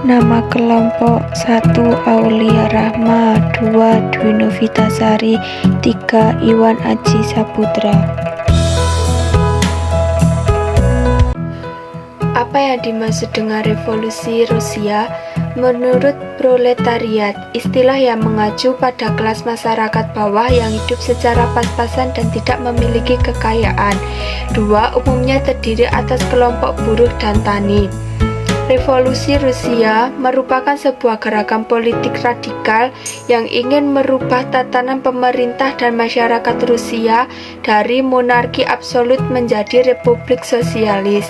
Nama kelompok 1 Aulia Rahma, 2 Dwi Novitasari, 3 Iwan Aji Saputra. Apa yang dimaksud dengan revolusi Rusia? Menurut proletariat, istilah yang mengacu pada kelas masyarakat bawah yang hidup secara pas-pasan dan tidak memiliki kekayaan. 2. Umumnya terdiri atas kelompok buruh dan tani. Revolusi Rusia merupakan sebuah gerakan politik radikal yang ingin merubah tatanan pemerintah dan masyarakat Rusia dari monarki absolut menjadi republik sosialis.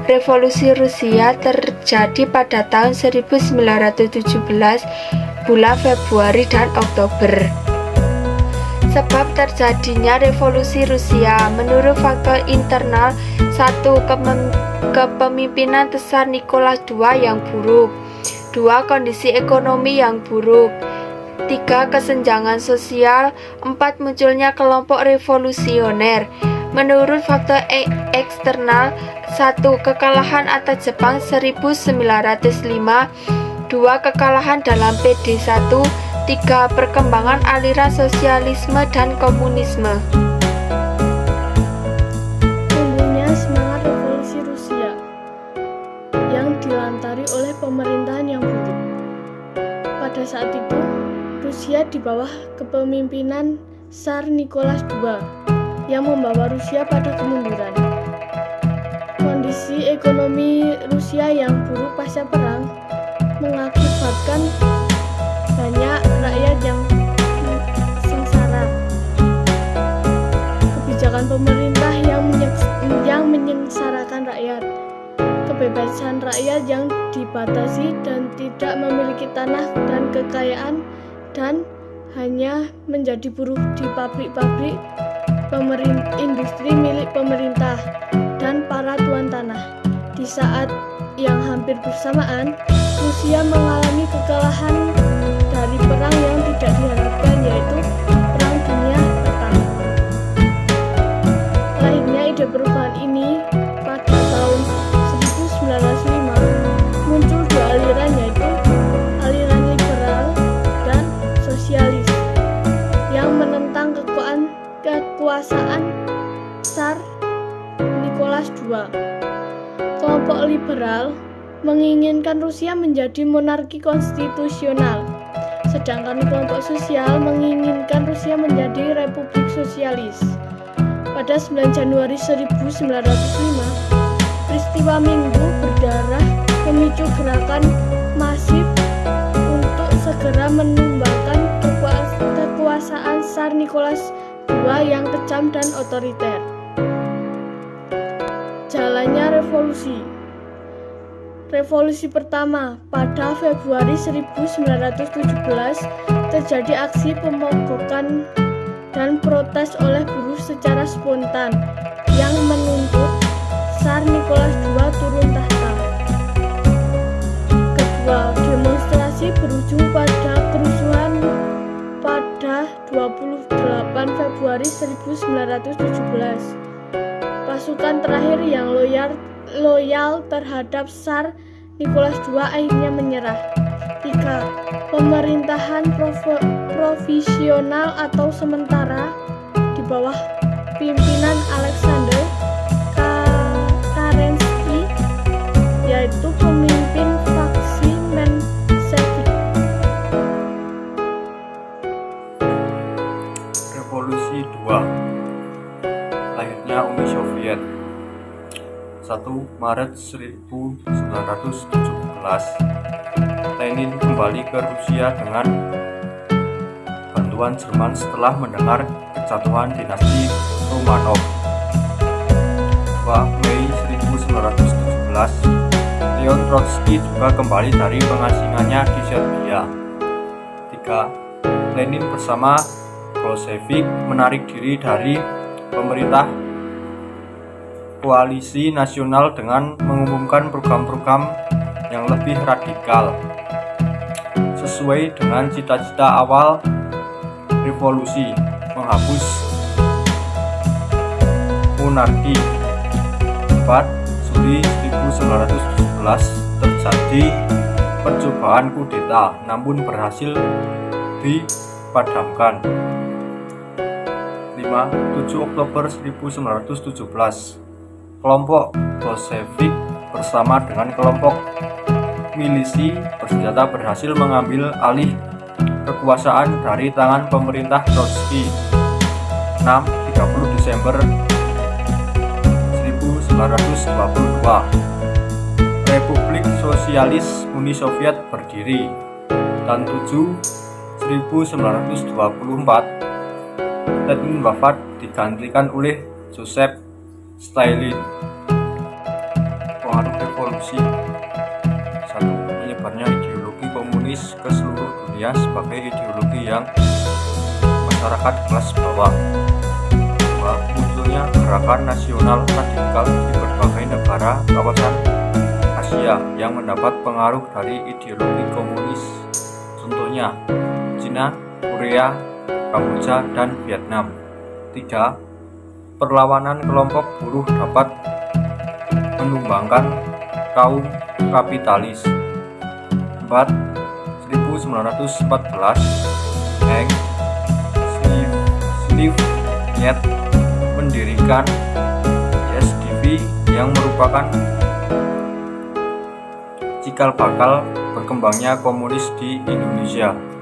Revolusi Rusia terjadi pada tahun 1917, bulan Februari dan Oktober. Sebab terjadinya revolusi Rusia menurut faktor internal: 1. Kepemimpinan Tsar Nicholas II yang buruk. 2. Kondisi ekonomi yang buruk. 3. Kesenjangan sosial. 4. Munculnya kelompok revolusioner. Menurut faktor eksternal: 1. Kekalahan atas Jepang 1905. 2. Kekalahan dalam PD1. 3. Perkembangan aliran sosialisme dan komunisme. Tumbuhnya semangat revolusi Rusia yang dilantari oleh pemerintahan yang buruk. Pada saat itu, Rusia di bawah kepemimpinan Tsar Nicholas II yang membawa Rusia pada kemunduran. Kondisi ekonomi Rusia yang buruk pasca perang mengakibatkan banyak rakyat yang sengsara. Kebijakan pemerintah yang menyengsarakan rakyat, kebebasan rakyat yang dibatasi dan tidak memiliki tanah dan kekayaan, dan hanya menjadi buruh di pabrik-pabrik industri milik pemerintah dan para tuan tanah. Di saat yang hampir bersamaan, Rusia mengalami kekalahan dari perang yang tidak diharapkan, yaitu Perang Dunia Pertama. Lahirnya ide perubahan ini pada tahun 1905, muncul dua aliran, yaitu aliran liberal dan sosialis yang menentang kekuasaan Tsar Nicholas II. Kelompok liberal menginginkan Rusia menjadi monarki konstitusional, sedangkan kelompok sosial menginginkan Rusia menjadi republik sosialis. Pada 9 Januari 1905, peristiwa Minggu Berdarah memicu gerakan masif untuk segera menumbangkan kekuasaan Tsar Nicholas II yang kejam dan otoriter. Jalannya Revolusi pertama. Pada Februari 1917 terjadi aksi pemogokan dan protes oleh buruh secara spontan yang menuntut Tsar Nicholas II turun tahta. Kedua, demonstrasi berujung pada kerusuhan pada 28 Februari 1917. Pasukan terakhir yang loyal terhadap Tsar Nicholas II akhirnya menyerah. 3. Pemerintahan provisional atau sementara di bawah pimpinan Alexander Kerensky, yaitu pemimpin faksi Menshevik. Revolusi 2. Lahirnya Uni Soviet. 1 Maret 1917, Lenin kembali ke Rusia dengan bantuan Jerman setelah mendengar kejatuhan dinasti Romanov. 2 Mei 1917, Leon Trotsky juga kembali dari pengasingannya di Serbia. 3 Lenin bersama Bolshevik menarik diri dari pemerintah koalisi nasional dengan mengumumkan program-program yang lebih radikal sesuai dengan cita-cita awal revolusi, menghapus monarki. 4 Juli 1917 terjadi percobaan kudeta namun berhasil dipadamkan. 5. 7 Oktober 1917, kelompok Bolshevik bersama dengan kelompok milisi bersenjata berhasil mengambil alih kekuasaan dari tangan pemerintah Trotsky. 6. 30 Desember 1922, Republik Sosialis Uni Soviet berdiri. Dan 7. 1924, Lenin wafat digantikan oleh Joseph Stalin. Pengaruh revolusi. 1. Menyebarnya ideologi komunis ke seluruh dunia sebagai ideologi yang masyarakat kelas bawah. 2. Munculnya gerakan nasional radikal di berbagai negara kawasan Asia yang mendapat pengaruh dari ideologi komunis. Contohnya Cina, Korea, Kamboja, dan Vietnam. 3. Perlawanan kelompok buruh dapat menumbangkan kaum kapitalis. 4. 1914, Hank Slivnet mendirikan SDV yang merupakan cikal bakal berkembangnya komunis di Indonesia.